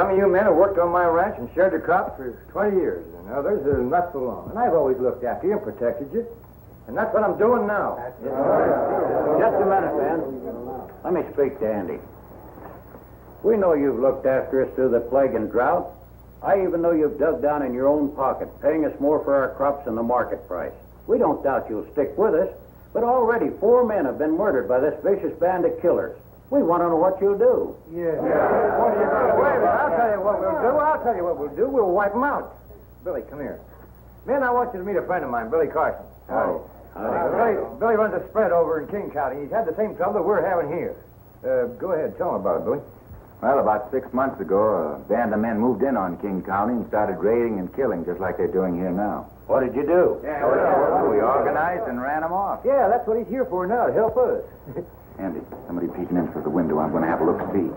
Some of you men have worked on my ranch and shared the crops for 20 years, and others are not so long. And I've always looked after you and protected you. And that's what I'm doing now. Just a minute, Ben. Let me speak to Andy. We know you've looked after us through the plague and drought. I even know you've dug down in your own pocket, paying us more for our crops than the market price. We don't doubt you'll stick with us, but already 4 men have been murdered by this vicious band of killers. We want to know what you'll do. Yeah. What are you going to do? Wait a minute. I'll tell you what we'll do. We'll wipe them out. Billy, come here. Men, I want you to meet a friend of mine, Billy Carson. Oh. Billy runs a spread over in King County. He's had the same trouble that we're having here. Go ahead. Tell him about it, Billy. Well, about 6 months ago, a band of men moved in on King County and started raiding and killing just like they're doing here now. What did you do? We organized and ran them off. Yeah, that's what he's here for now, to help us. Andy, somebody peeking in through the window. I'm going to have a look-see.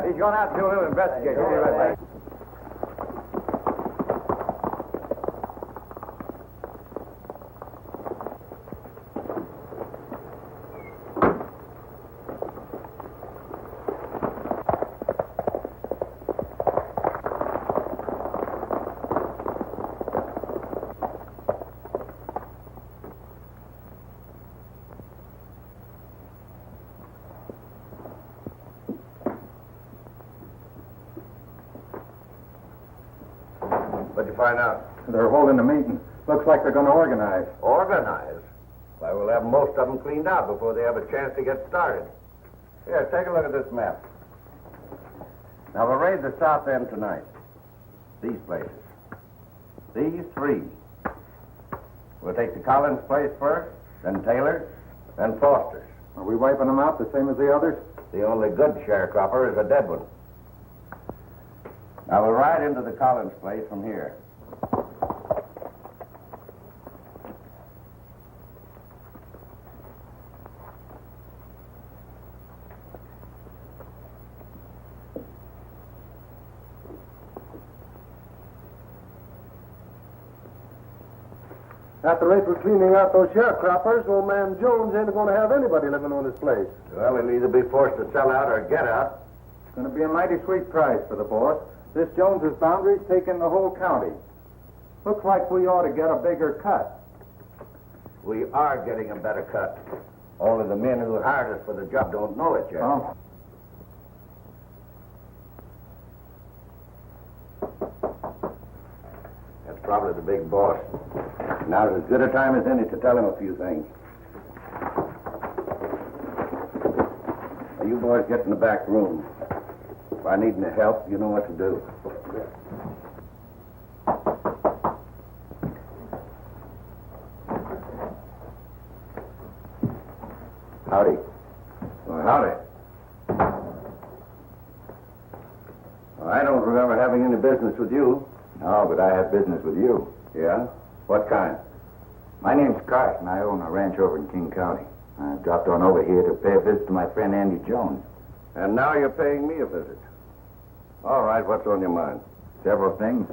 He's gone out to do a little investigation. He'll be right back. What'd you find out? They're holding a meeting. Looks like they're going to organize. Organize? Why, we'll have most of them cleaned out before they have a chance to get started. Here, take a look at this map. Now, we'll raid the south end tonight. These places. These 3. We'll take the Collins place first, then Taylor's, then Foster's. Are we wiping them out the same as the others? The only good sharecropper is a dead one. Now, we'll ride into the Collins place from here. At the rate we're cleaning out those sharecroppers, old man Jones ain't going to have anybody living on his place. Well, he'll either be forced to sell out or get out. It's going to be a mighty sweet price for the boss. This Jones's boundary's taking the whole county. Looks like we ought to get a bigger cut. We are getting a better cut. Only the men who hired us for the job don't know it yet. Oh. That's probably the big boss. Now's as good a time as any to tell him a few things. Now, you boys get in the back room. If I need any help, you know what to do. Howdy. Well, howdy. Well, I don't remember having any business with you. No, but I have business with you. Yeah? What kind? My name's Carson. I own a ranch over in King County. I dropped on over here to pay a visit to my friend Andy Jones. And now you're paying me a visit. All right, what's on your mind? Several things,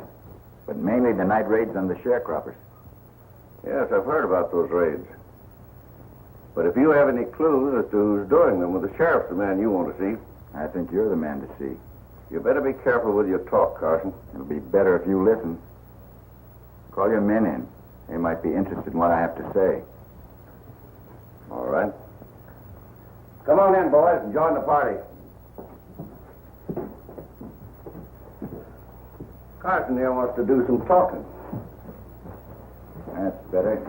but mainly the night raids on the sharecroppers. Yes, I've heard about those raids. But if you have any clues as to who's doing them, well, the sheriff's the man you want to see. I think you're the man to see. You better be careful with your talk, Carson. It'll be better if you listen. Call your men in. They might be interested in what I have to say. All right. Come on in, boys, and join the party. Carson here wants to do some talking. That's better.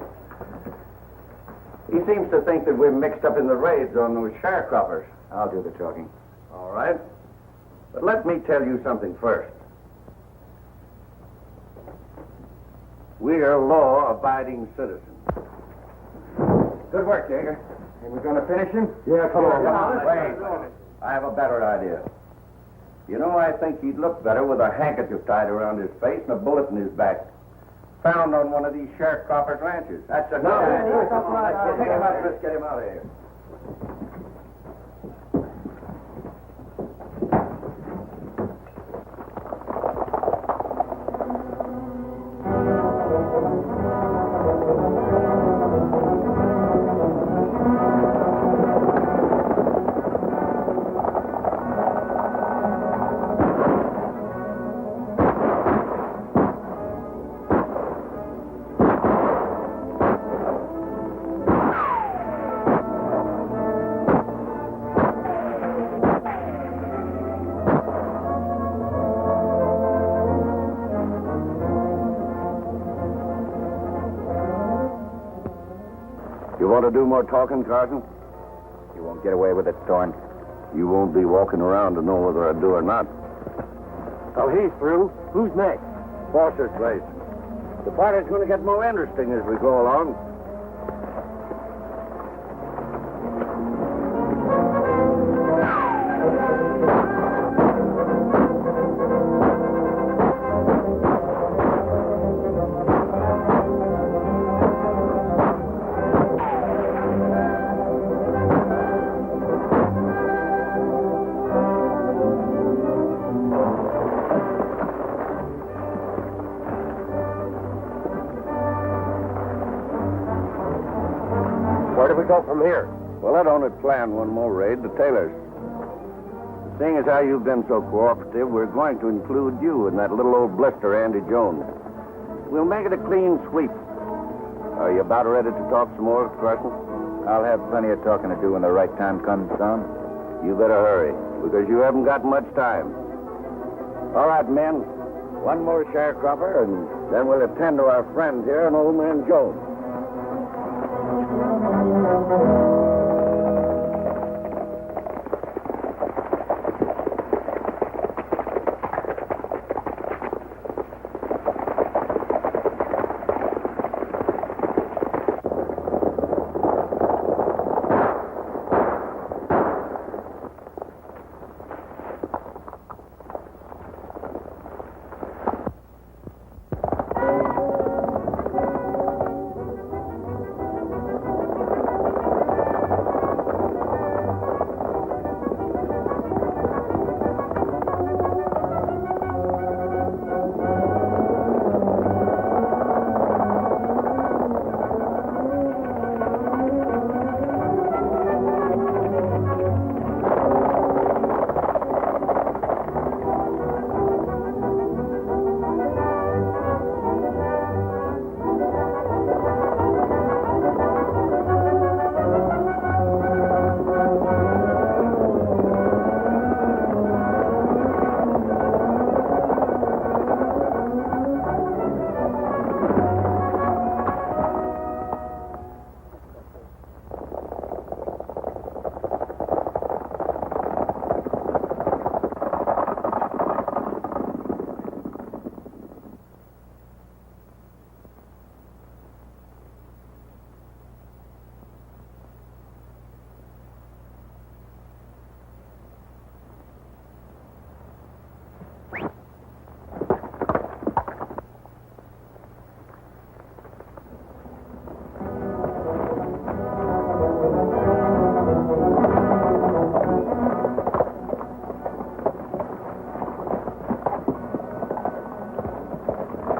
He seems to think that we're mixed up in the raids on those sharecroppers. I'll do the talking. All right. But let me tell you something first. We're law-abiding citizens. Good work, Jaeger. And we're going to finish him? Yeah, come on. Wait. I have a better idea. You know, I think he'd look better with a handkerchief tied around his face and a bullet in his back. Found on one of these sharecroppers' ranches. That's a good idea. Take him out. Let's get him out of here. You want to do more talking, Carson? You won't get away with it, Thorne. You won't be walking around to know whether I do or not. Well, he's through. Who's next? Foster's place. The party's going to get more interesting as we go along. Where do we go from here? Well, I'd only plan one more raid to Taylor's. Seeing as how you've been so cooperative, we're going to include you in that little old blister, Andy Jones. We'll make it a clean sweep. Are you about ready to talk some more, Carson? I'll have plenty of talking to do when the right time comes, son. You better hurry, because you haven't got much time. All right, men. One more sharecropper, and then we'll attend to our friend here and old man Jones.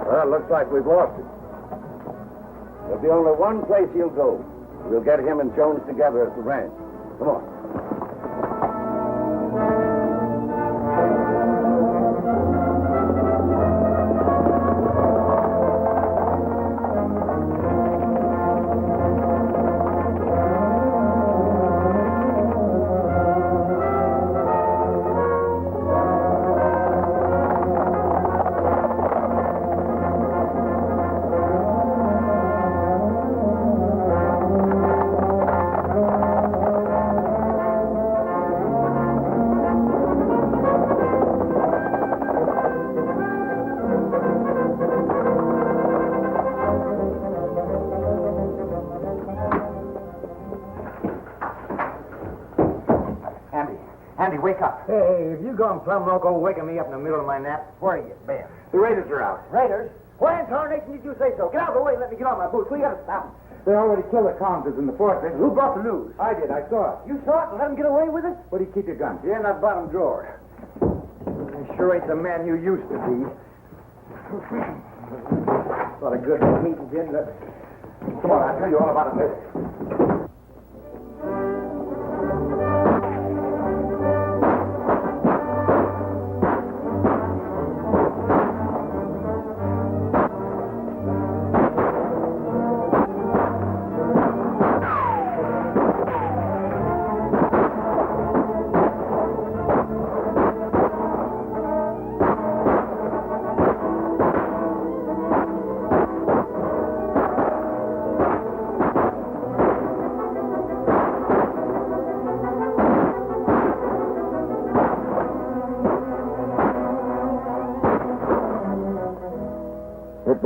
Well, looks like we've lost it. There'll be only one place he'll go. We'll get him and Jones together at the ranch. Come on. Andy, wake up. Hey, have you gone plumb loco waking me up in the middle of my nap? Where are you been? The raiders are out. Raiders? Why in tarnation did you say so? Get out of the way and let me get on my boots. We gotta stop them. They already killed the convicts in the fortress. Who brought the news? I did. I saw it. You saw it and let them get away with it? Where do you keep your gun? Here in that bottom drawer. You sure ain't the man you used to be. A lot of good meetings in. Come on, I'll tell you all about it later.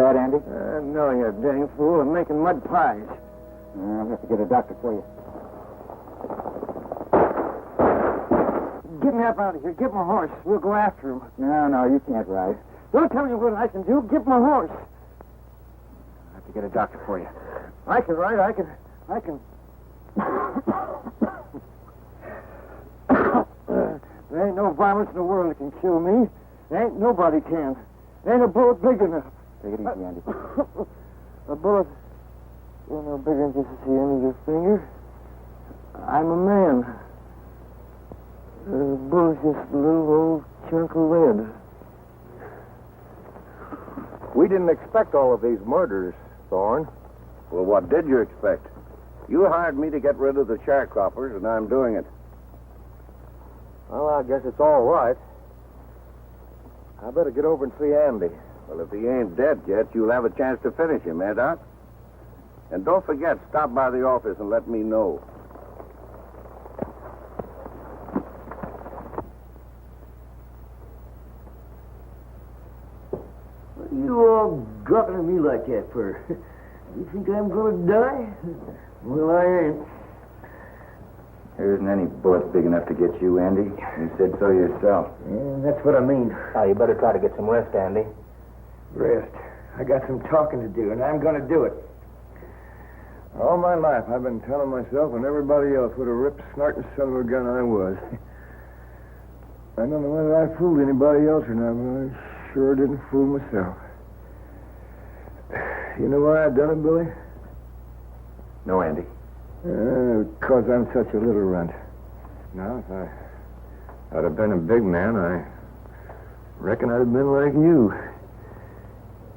bad, Andy? No, you dang fool. I'm making mud pies. I'll have to get a doctor for you. Get me up out of here. Get my horse. We'll go after him. No, you can't ride. Don't tell me what I can do. Get my horse. I'll have to get a doctor for you. I can ride. I can. There ain't no violence in the world that can kill me. There ain't nobody can. There ain't a bullet big enough. Take it easy, Andy. A bullet ain't no bigger than just the end of your finger. I'm a man. The bullet's just a little old chunk of lead. We didn't expect all of these murders, Thorne. Well, what did you expect? You hired me to get rid of the sharecroppers, and I'm doing it. Well, I guess it's all right. I better get over and see Andy. Well, if he ain't dead yet, you'll have a chance to finish him, eh, Doc? And don't forget, stop by the office and let me know. What are you all gawking at me like that for? You think I'm going to die? Well, I ain't. There isn't any bullet big enough to get you, Andy. You said so yourself. Yeah, that's what I mean. You better try to get some rest, Andy. Rest. I got some talking to do, and I'm going to do it. All my life, I've been telling myself and everybody else what a rip-snorting son of a gun I was. I don't know whether I fooled anybody else or not, but I sure didn't fool myself. You know why I done it, Billy? No, Andy. Because I'm such a little runt. Now, if I'd have been a big man, I reckon I'd have been like you.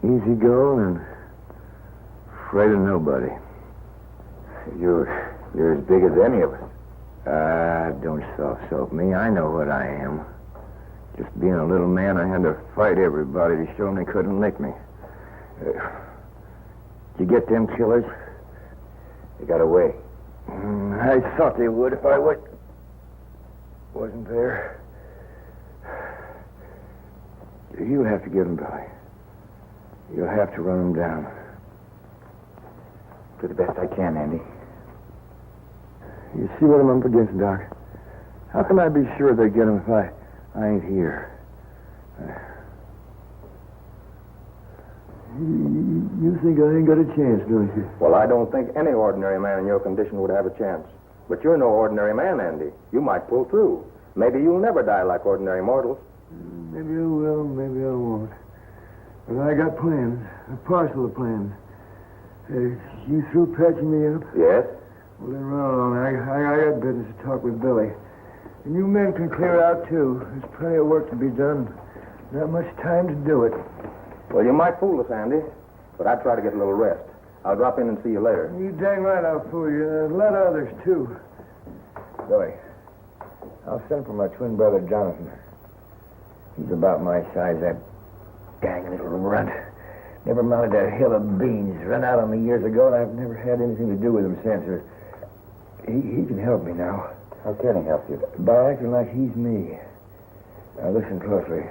Easy going and afraid of nobody. You're as big as any of us. Don't soft-soap me. I know what I am. Just being a little man, I had to fight everybody to show them they couldn't lick me. Did you get them killers? They got away. I thought they would if I wasn't there. You'll have to get them, Billy. You'll have to run them down. Do the best I can, Andy. You see what I'm up against, Doc? How can I be sure they get them if I ain't here? You think I ain't got a chance, don't you? Well, I don't think any ordinary man in your condition would have a chance. But you're no ordinary man, Andy. You might pull through. Maybe you'll never die like ordinary mortals. Maybe I will, maybe I won't. But I got plans, a parcel of plans. You through patching me up? Yes? Well, then run along. I got business to talk with Billy. And you men can clear out, too. There's plenty of work to be done. Not much time to do it. Well, you might fool us, Andy. But I'd try to get a little rest. I'll drop in and see you later. You dang right I'll fool you. A lot of others, too. Billy, I'll send for my twin brother, Jonathan. He's about my size, that dang little runt. Never mounted that hill of beans. Run out on me years ago, and I've never had anything to do with him since. He can help me now. How can he help you? By acting like he's me. Now, listen closely.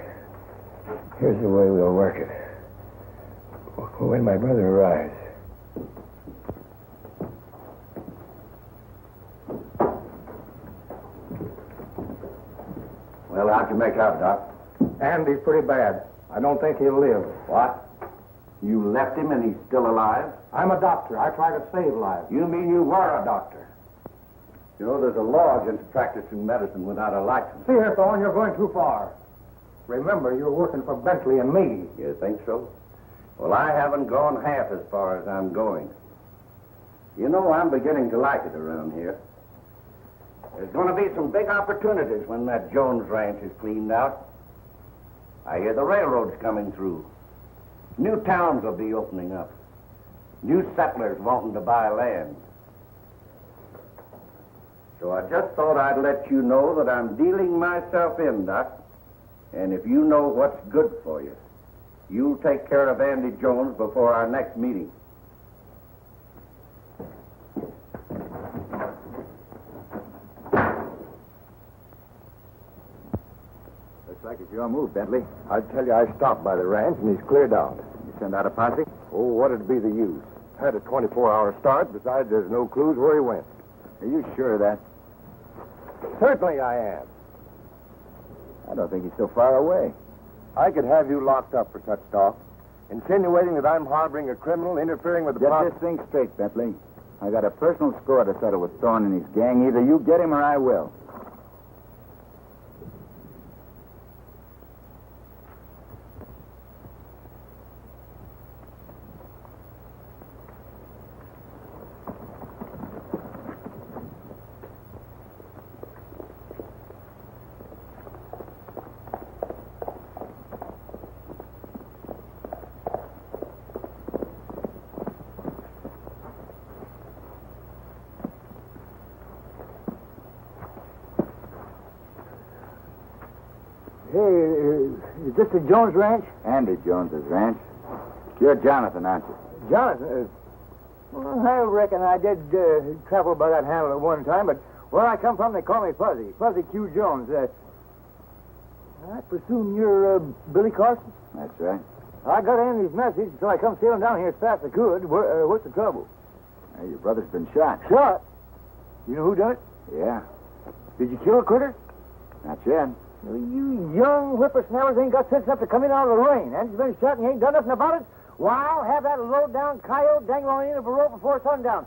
Here's the way we'll work it. When my brother arrives... Well, how'd you make out, Doc? Andy's pretty bad. I don't think he'll live. What? You left him and he's still alive? I'm a doctor. I try to save lives. You mean you were a doctor? You know, there's a law against practicing medicine without a license. See here, Thorne, you're going too far. Remember, you're working for Bentley and me. You think so? Well, I haven't gone half as far as I'm going. You know, I'm beginning to like it around here. There's going to be some big opportunities when that Jones ranch is cleaned out. I hear the railroad's coming through. New towns will be opening up. New settlers wanting to buy land. So I just thought I'd let you know that I'm dealing myself in, Doc. And if you know what's good for you, you'll take care of Andy Jones before our next meeting. Looks like it's your move, Bentley. I tell you, I stopped by the ranch, and he's cleared out. You send out a posse? Oh, what'd be the use? Had a 24-hour start. Besides, there's no clues where he went. Are you sure of that? Certainly I am. I don't think he's so far away. I could have you locked up for such talk. Insinuating that I'm harboring a criminal, interfering with the Get this thing straight, Bentley. I got a personal score to settle with Thorne and his gang. Either you get him or I will. Hey, is this the Jones Ranch? Andy Jones's ranch. You're Jonathan, aren't you? Jonathan? Well, I reckon I did travel by that handle at one time, but where I come from, they call me Fuzzy. Fuzzy Q. Jones. I presume you're Billy Carson? That's right. I got Andy's message, so I come sailing down here as fast as I could. What's the trouble? Hey, your brother's been shot. Shot? You know who done it? Yeah. Did you kill a critter? Not yet. Well, you young whippersnappers ain't got sense enough to come in out of the rain. And you've been shot and you ain't done nothing about it? Well, I'll have that low-down coyote dangle on the end of a rope before sundown.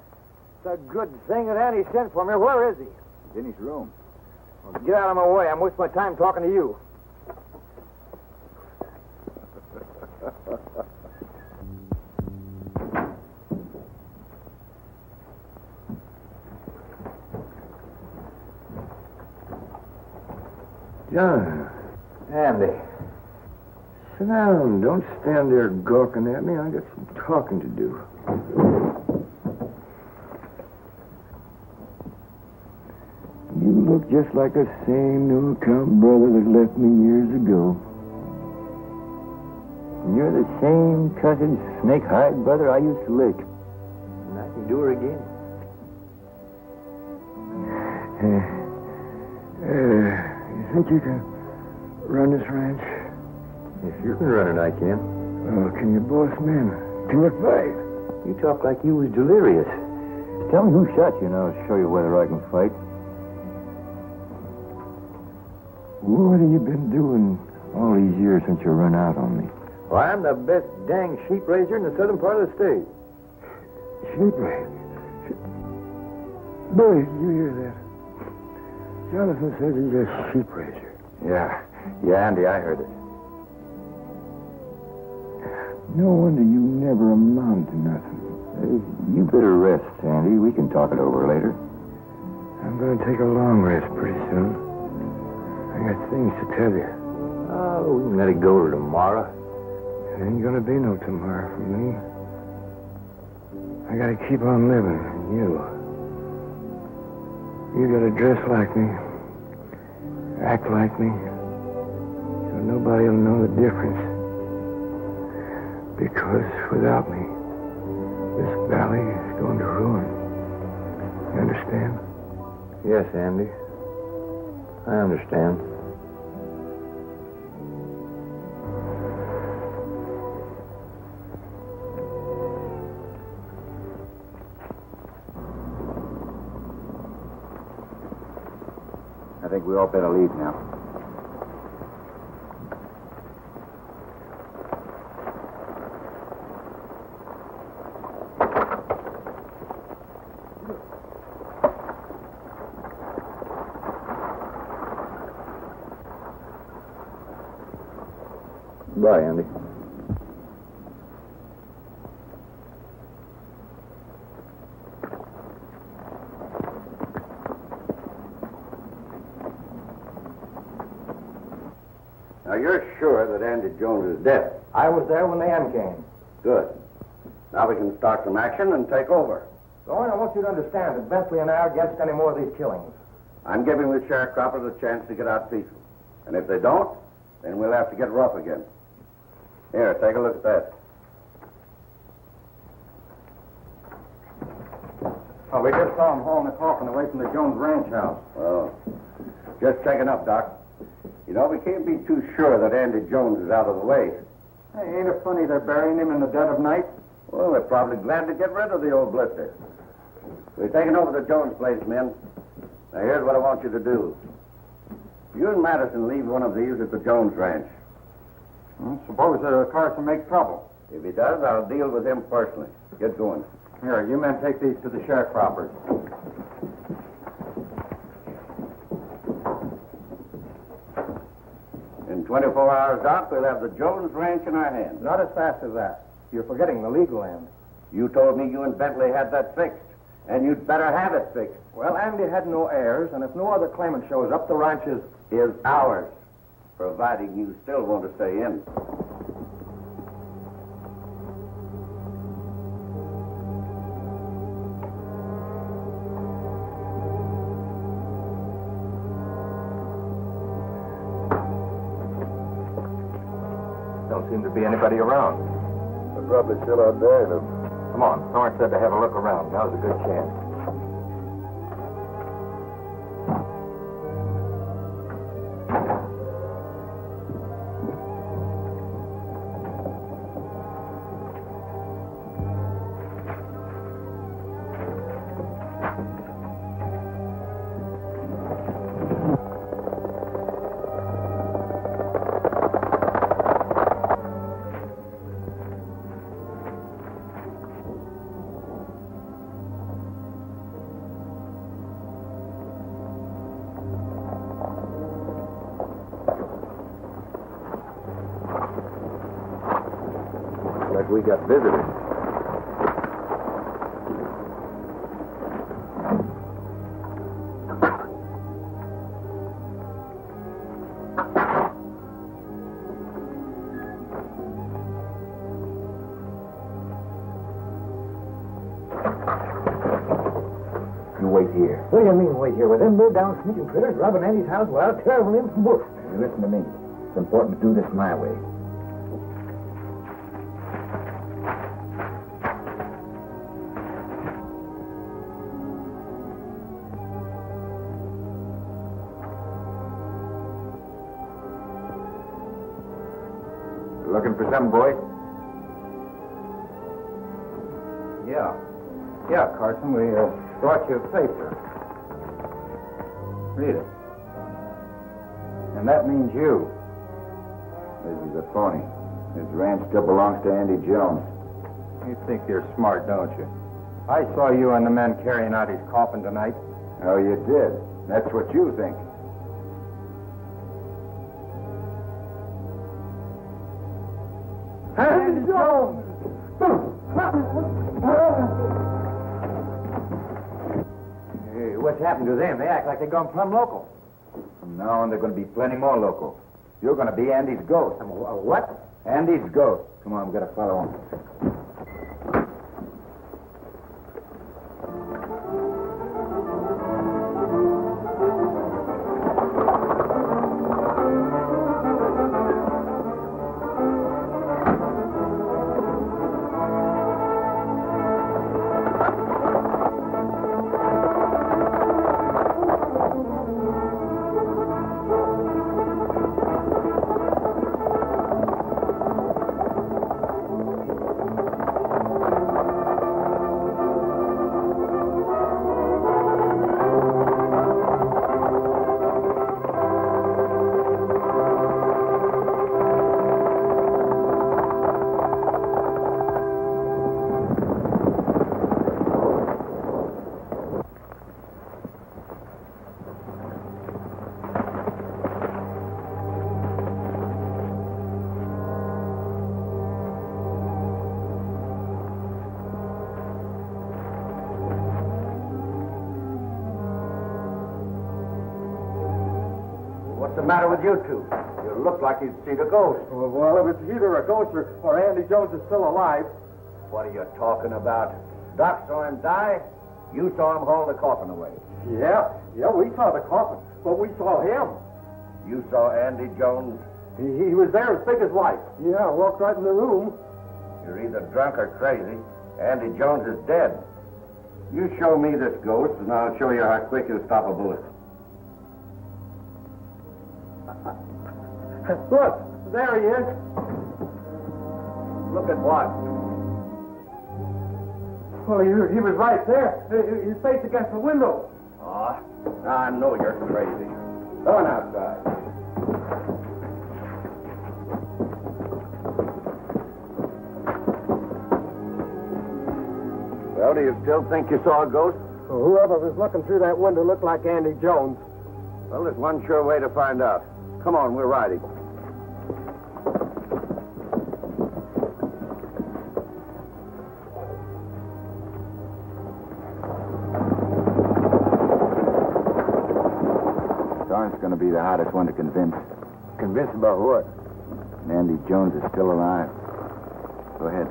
It's a good thing that Andy sent for me. Where is he? He's in his room. Well, get out of my way. I'm wasting my time talking to you. John. Andy. Sit down. Don't stand there gawking at me. I got some talking to do. You look just like the same no-account brother that left me years ago. And you're the same cussed snake-hide brother I used to lick. And I can do her again. You think you can run this ranch? If you can run it, I can. Oh, can you boss men? Can you fight? You talk like you was delirious. Tell me who shot you, and I'll show you whether I can fight. What have you been doing all these years since you run out on me? Well, I'm the best dang sheep raiser in the southern part of the state. Sheep raiser? Billy, you hear that? Jonathan says he's a sheep raiser. Yeah, Andy, I heard it. No wonder you never amount to nothing. You better rest, Andy. We can talk it over later. I'm going to take a long rest pretty soon. I got things to tell you. Oh, we can let it go to tomorrow. It ain't going to be no tomorrow for me. I got to keep on living, and you got to dress like me, act like me, so nobody will know the difference. Because without me, this valley is going to ruin. You understand? Yes, Andy. I understand. I think we all better leave now. Bye, Andy. Now, you're sure that Andy Jones is dead? I was there when the end came. Good. Now we can start some action and take over. Thorne, I want you to understand that Bentley and I are against any more of these killings. I'm giving the sharecroppers a chance to get out peaceful. And if they don't, then we'll have to get rough again. Here, take a look at that. Oh, we just saw him hauling the coffin away from the Jones ranch house. Well, just checking up, Doc. You know, we can't be too sure that Andy Jones is out of the way. Hey, ain't it funny they're burying him in the dead of night? Well, they're probably glad to get rid of the old blister. We're taking over the Jones place, men. Now, here's what I want you to do. You and Madison leave one of these at the Jones ranch. Suppose Carson makes trouble. If he does, I'll deal with him personally. Get going. Here, you men take these to the sharecroppers. In 24 hours out, we'll have the Jones ranch in our hands. Not as fast as that. You're forgetting the legal end. You told me you and Bentley had that fixed, and you'd better have it fixed. Well, Andy had no heirs, and if no other claimant shows up, the ranch Is ours, providing you still want to stay in. Don't seem to be anybody around. They're probably still out there. Come on, Thorne said to have a look around. Now's a good chance. Like we got visitors. You wait here. What do you mean, wait here? With them low-down sneaking critters robbing Andy's house without terrible him from bush. You listen to me. It's important to do this my way. Looking for some boy? Yeah. Yeah, Carson, we brought you a paper. Read it. And that means you. This is a phony. This ranch still belongs to Andy Jones. You think you're smart, don't you? I saw you and the men carrying out his coffin tonight. Oh, you did? That's what you think. Andy Jones! Hey, what's happened to them? They act like they're gone plumb local. From now on, there are going to be plenty more local. You're going to be Andy's ghost. What? Andy's ghost. Come on, we've got to follow him. What's the matter with you two? You look like you'd seen a ghost. Well, if it's either a ghost or Andy Jones is still alive. What are you talking about? Doc saw him die. You saw him haul the coffin away. Yeah, we saw the coffin, but we saw him. You saw Andy Jones. He was there as big as life. Yeah, walked right in the room. You're either drunk or crazy. Andy Jones is dead. You show me this ghost, and I'll show you how quick you'll stop a bullet. Look, there he is. Look at what? Well, he was right there. His face against the window. Oh, I know you're crazy. Go on outside. Well, do you still think you saw a ghost? Well, whoever was looking through that window looked like Andy Jones. Well, there's one sure way to find out. Come on, we're riding. Darn's going to be the hardest one to convince. Convinced about what? Andy Jones is still alive. Go ahead.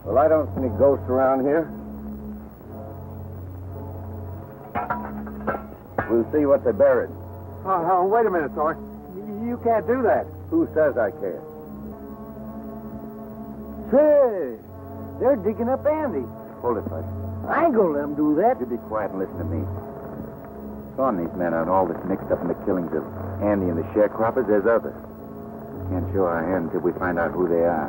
Well, I don't see any ghosts around here. We'll see what they buried. Oh, wait a minute, Thor. You can't do that. Who says I can't? Say, they're digging up Andy. Hold it, Bud. I ain't gonna let them do that. You be quiet and listen to me. Son, these men aren't all that's mixed up in the killings of Andy and the sharecroppers. There's others. Can't show our hand until we find out who they are.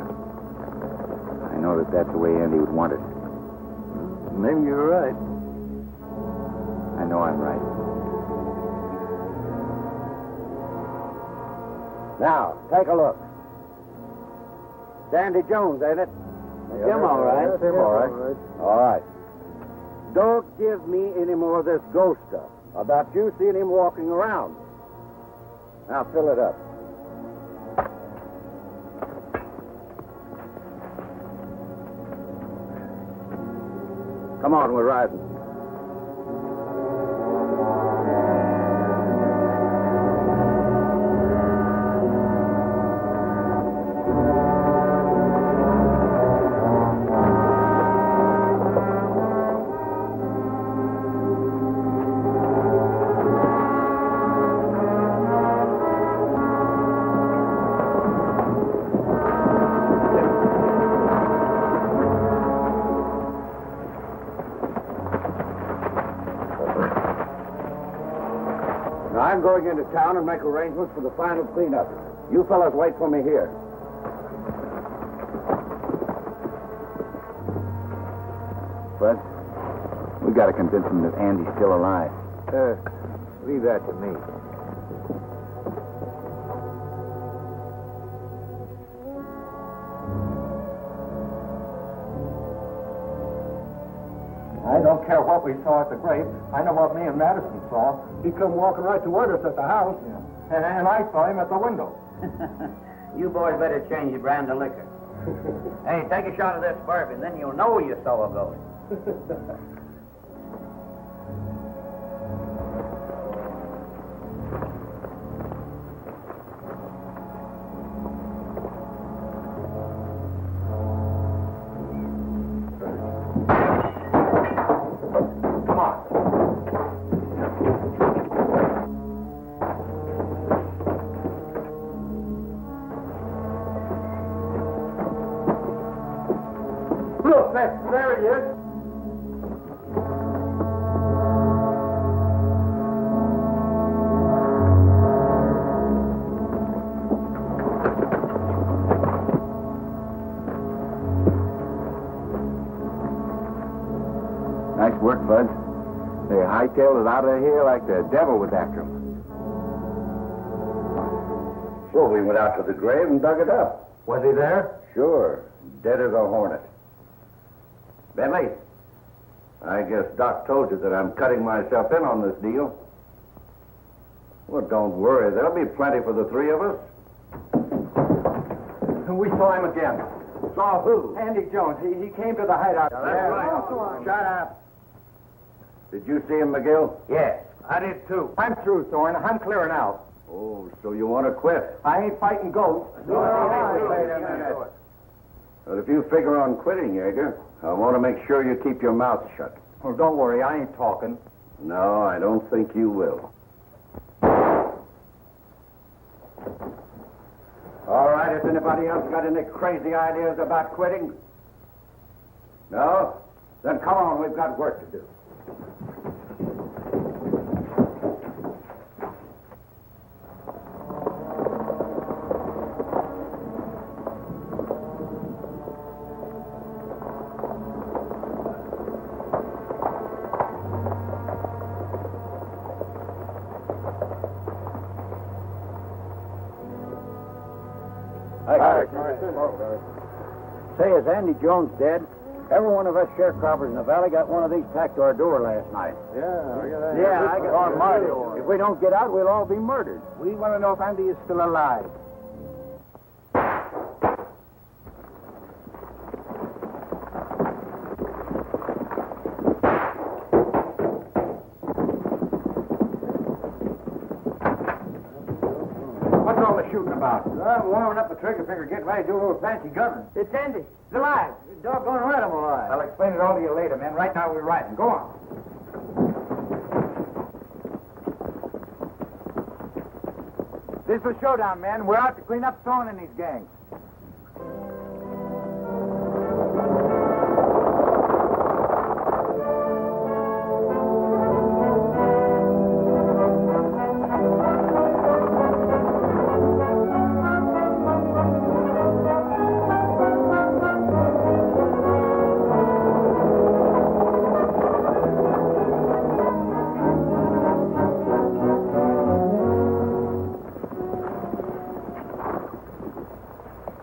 I know that that's the way Andy would want it. Maybe you're right. I know I'm right. Now, take a look. It's Andy Jones, ain't it? Him all right. Him all right. All right. Don't give me any more of this ghost stuff about you seeing him walking around. Now, fill it up. Come on, we're riding. Now, I'm going into town and make arrangements for the final cleanup. You fellas wait for me here. Bud, we got to convince them that Andy's still alive. Leave that to me. I don't care what we saw at the grave. I know what me and Madison saw. He come walking right toward us at the house. Yeah. And I saw him at the window. You boys better change your brand of liquor. Hey, take a shot of this bourbon, then you'll know you saw a ghost. Look, there he is. Nice work, Bud. They hightailed it out of here like the devil was after him. Well, we went out to the grave and dug it up. Was he there? Sure. Dead as a hornet. Bentley, I guess Doc told you that I'm cutting myself in on this deal. Well, don't worry. There'll be plenty for the three of us. We saw him again. Saw who? Andy Jones. He came to the hideout. That's right. Shut up. Did you see him, McGill? Yes, I did too. I'm through, Thorne. I'm clearing out. Oh, so you want to quit? I ain't fighting ghosts. Wait a minute. But if you figure on quitting, Yeager, I want to make sure you keep your mouth shut. Well, don't worry. I ain't talking. No, I don't think you will. All right, has anybody else got any crazy ideas about quitting? No? Then come on, we've got work to do. Say, is Andy Jones dead? Every one of us sharecroppers in the valley got one of these tacked to our door last night. Yeah, I got one my door. If we don't get out, we'll all be murdered. We want to know if Andy is still alive. What's all the shooting about? I'm warming up the trigger finger, getting ready to do a little fancy gunning. It's Andy. He's alive. Doggone right I'm alive. I'll explain it all to you later, men. Right now we're riding. Go on. This is a showdown, men. We're out to clean up Thorne and his gang.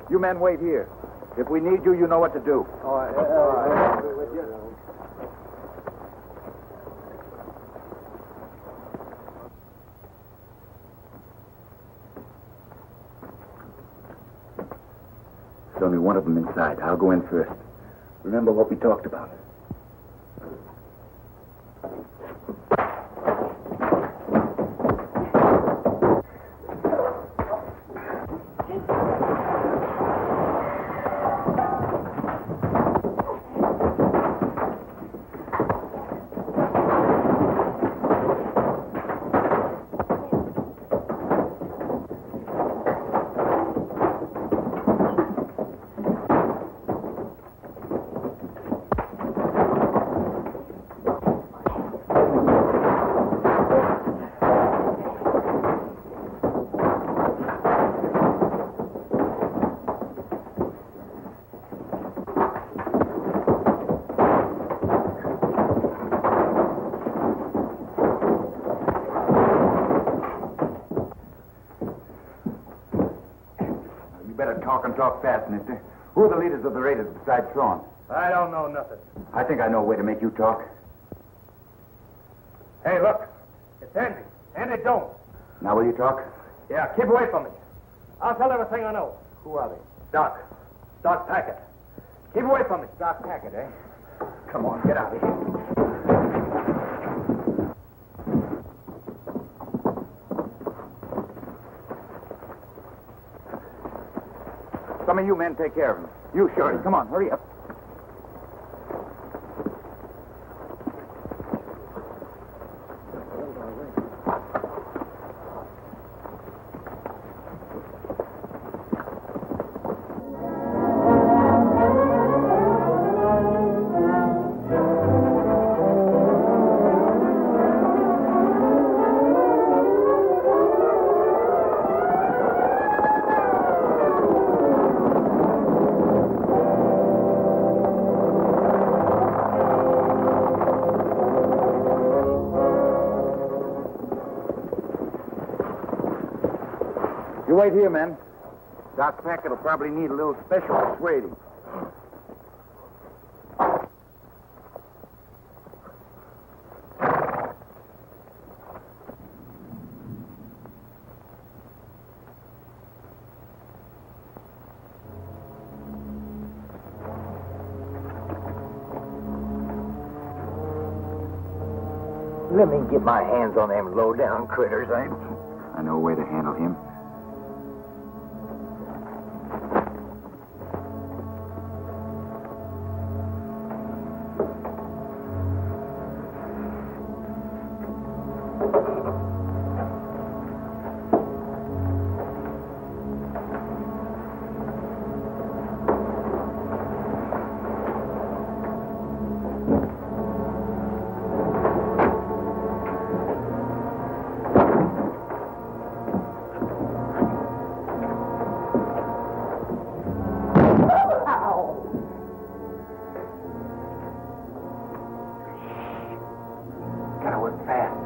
You men wait here. If we need you, you know what to do. All right. There's only one of them inside. I'll go in first. Remember what we talked about. Talk fast, mister. Who are the leaders of the raiders besides Thorne? I don't know nothing. I think I know a way to make you talk. Hey, look. It's Andy. Andy Jones. Now will you talk? Yeah, keep away from me. I'll tell everything I know. Who are they? Doc. Doc Packett. Keep away from me. Doc Packett, eh? Come on, get out of here. Some of you men take care of him. You, Shorty. Come on, hurry up. You wait here, men. Doc Packett will probably need a little special persuading. Let me get my hands on them low-down critters. I know a way to handle him. Gotta work fast.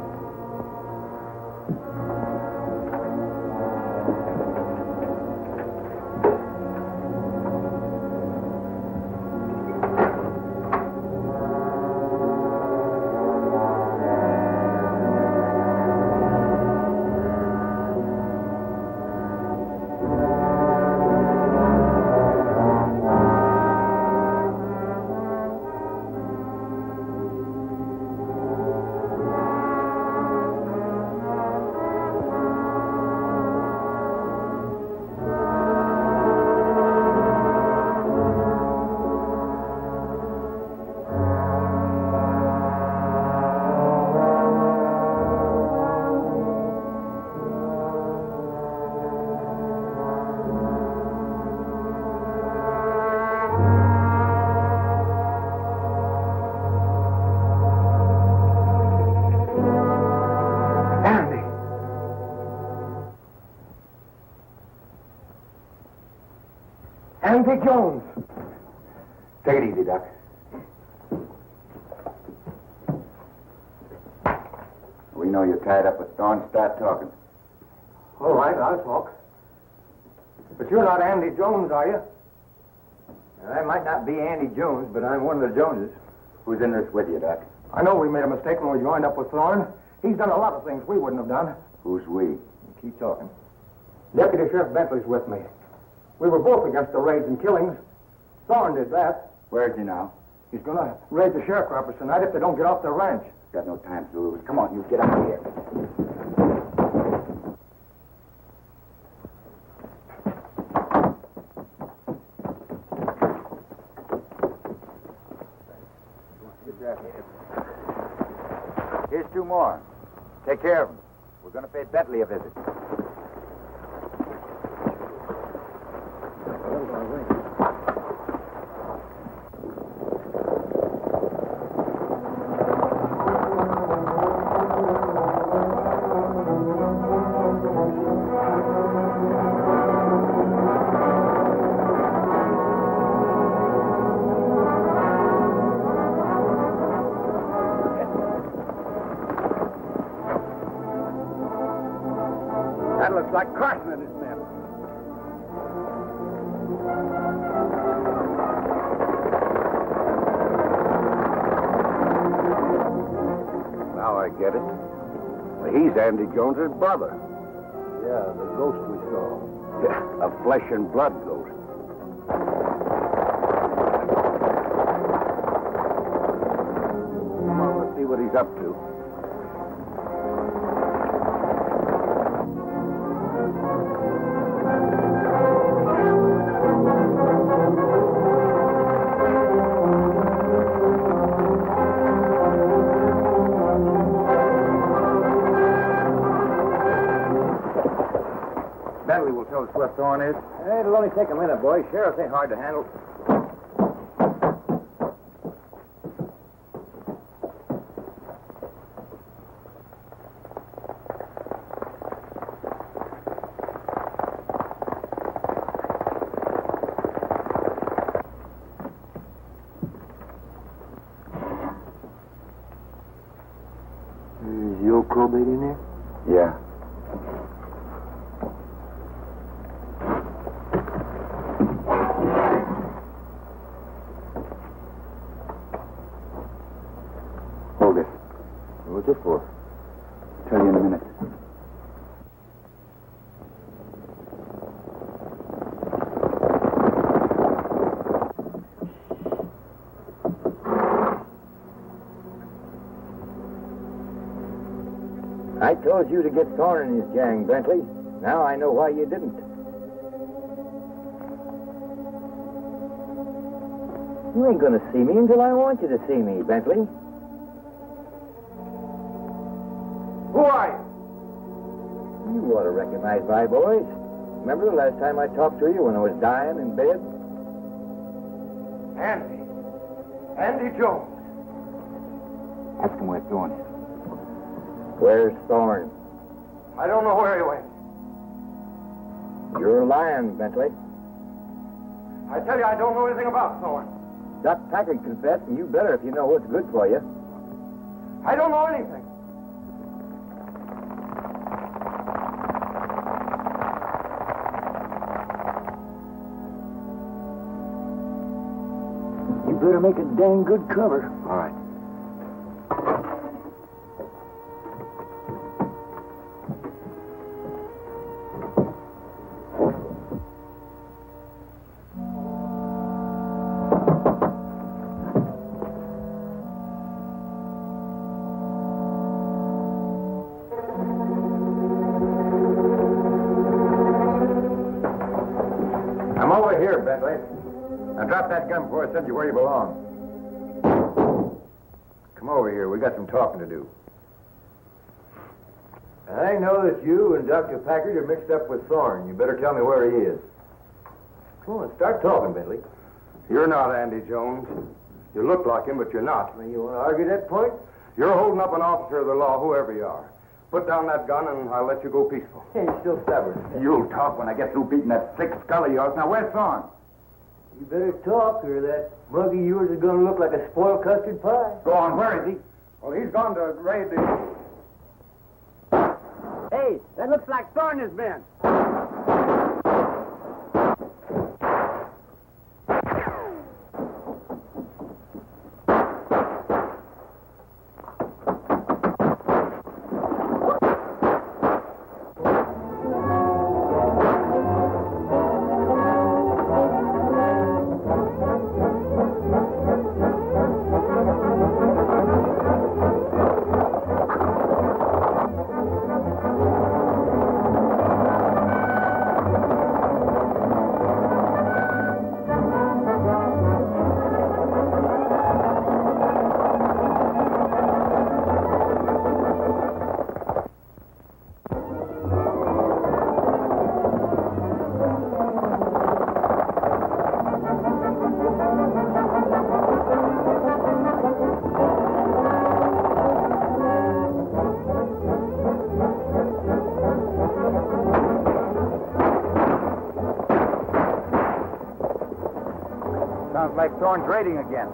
Andy Jones. Take it easy, Doc. We know you're tied up with Thorne. Start talking. All right, I'll talk. But you're not Andy Jones, are you? I might not be Andy Jones, but I'm one of the Joneses. Who's in this with you, Doc? I know we made a mistake when we joined up with Thorne. He's done a lot of things we wouldn't have done. Who's we? Keep talking. Deputy Sheriff Bentley's with me. We were both against the raids and killings. Thorne did that. Where is he now? He's going to raid the sharecroppers tonight if they don't get off their ranch. Got no time to lose. Come on, you get out of here. Here's two more. Take care of them. We're going to pay Bentley a visit. That looks like Carson and his men. Now I get it. He's Andy Jones's brother. Yeah, the ghost we saw. Yeah, a flesh and blood ghost. Come on, let's see what he's up to. Bentley will tell us where Thorne is. It'll only take a minute, boys. Sheriffs ain't hard to handle. Is the old crowbait in there? Yeah. Hold it. What's it for? Tell you in a minute. told you to get Thorne and his gang, Bentley. Now I know why you didn't. You ain't gonna see me until I want you to see me, Bentley. Who are you? You ought to recognize my voice. Remember the last time I talked to you when I was dying in bed? Andy. Andy Jones. Ask him where Thorne is. Where's Thorne? I don't know where he went. You're lying, Bentley. I tell you, I don't know anything about Thorne. Doc Packard confessed, and you better if you know what's good for you. I don't know anything. You better make a dang good cover. All right. I'm over here, Bentley. Now drop that gun before I send you where you belong. Come over here. We got some talking to do. I know that you and Dr. Packard are mixed up with Thorne. You better tell me where he is. Come on, start talking, Bentley. You're not Andy Jones. You look like him, but you're not. You want to argue that point? You're holding up an officer of the law, whoever you are. Put down that gun and I'll let you go peaceful. Hey, you're still stubborn. You'll talk when I get through beating that thick skull of yours. Now, where's Thorne? You better talk, or that mug of yours is going to look like a spoiled custard pie. Go on, where is he? Well, he's gone to raid the... Hey, that looks like Thorne has been. Sounds like Thorne's raiding again.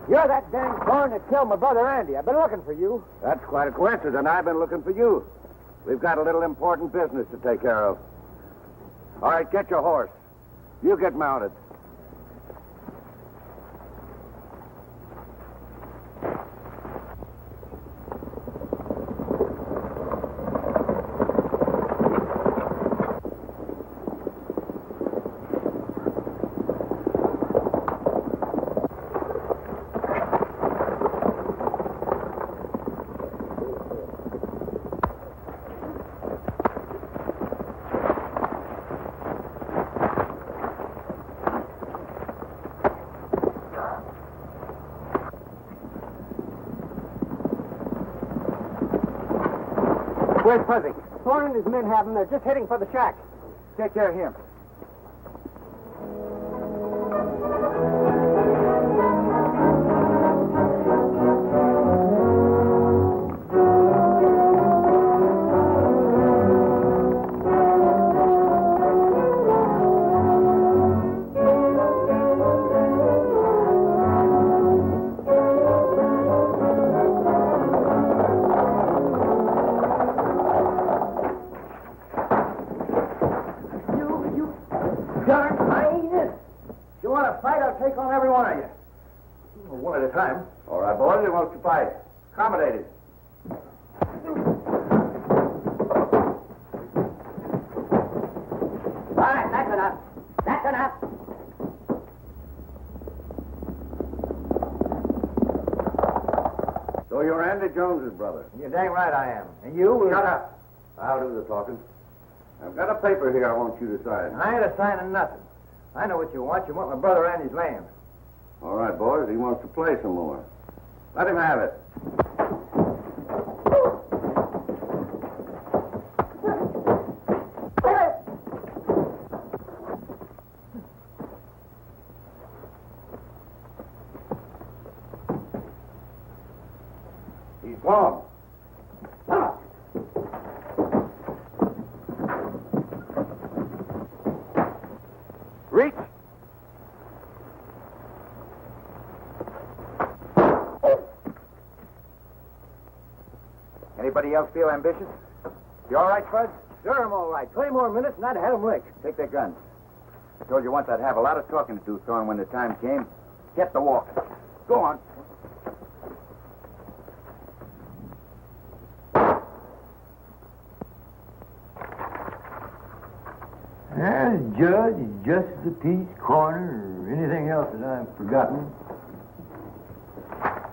You're that dang Thorne that killed my brother Andy. I've been looking for you. That's quite a coincidence, and I've been looking for you. We've got a little important business to take care of. All right, get your horse. You get mounted. Where's Fuzzy? Thorne and his men have him. They're just heading for the shack. Take care of him. Darn hyenas! If you want to fight, I'll take on every one of you. One at a time. All right, boys, he wants to fight. Accommodate him. All right, that's enough. That's enough. So you're Andy Jones's brother. You're dang right I am. And you? Shut up. I'll do the talking. I've got a paper here I want you to sign. I ain't assigning nothing. I know what you want. You want my brother Andy's land. All right, boys, he wants to play some more. Let him have it. He's gone. Reach. Anybody else feel ambitious? You all right, Fud? Sure, I'm all right. 20 more minutes and I'd have them licked. Take their guns. I told you once I'd have a lot of talking to do, Thorne, when the time came. Get the walking. Go on. As judge, justice of the peace, coroner, or anything else that I've forgotten,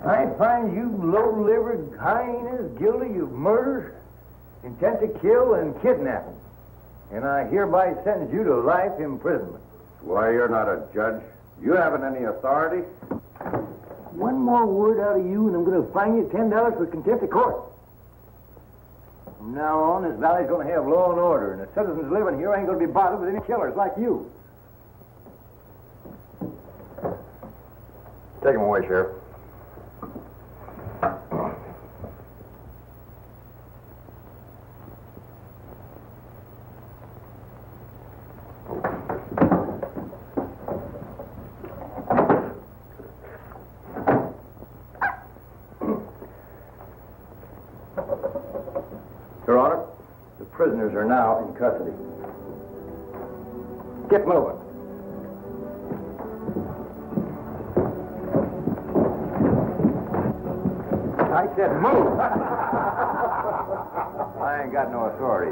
I find you low-livered hyenas guilty of murder, intent to kill, and kidnapping. And I hereby sentence you to life imprisonment. Why, you're not a judge. You haven't any authority. One more word out of you, and I'm going to fine you $10 for contempt of court. From now on, this valley's going to have law and order, and the citizens living here ain't going to be bothered with any killers like you. Take him away, Sheriff. Your Honor, the prisoners are now in custody. Get moving. I said move. I ain't got no authority.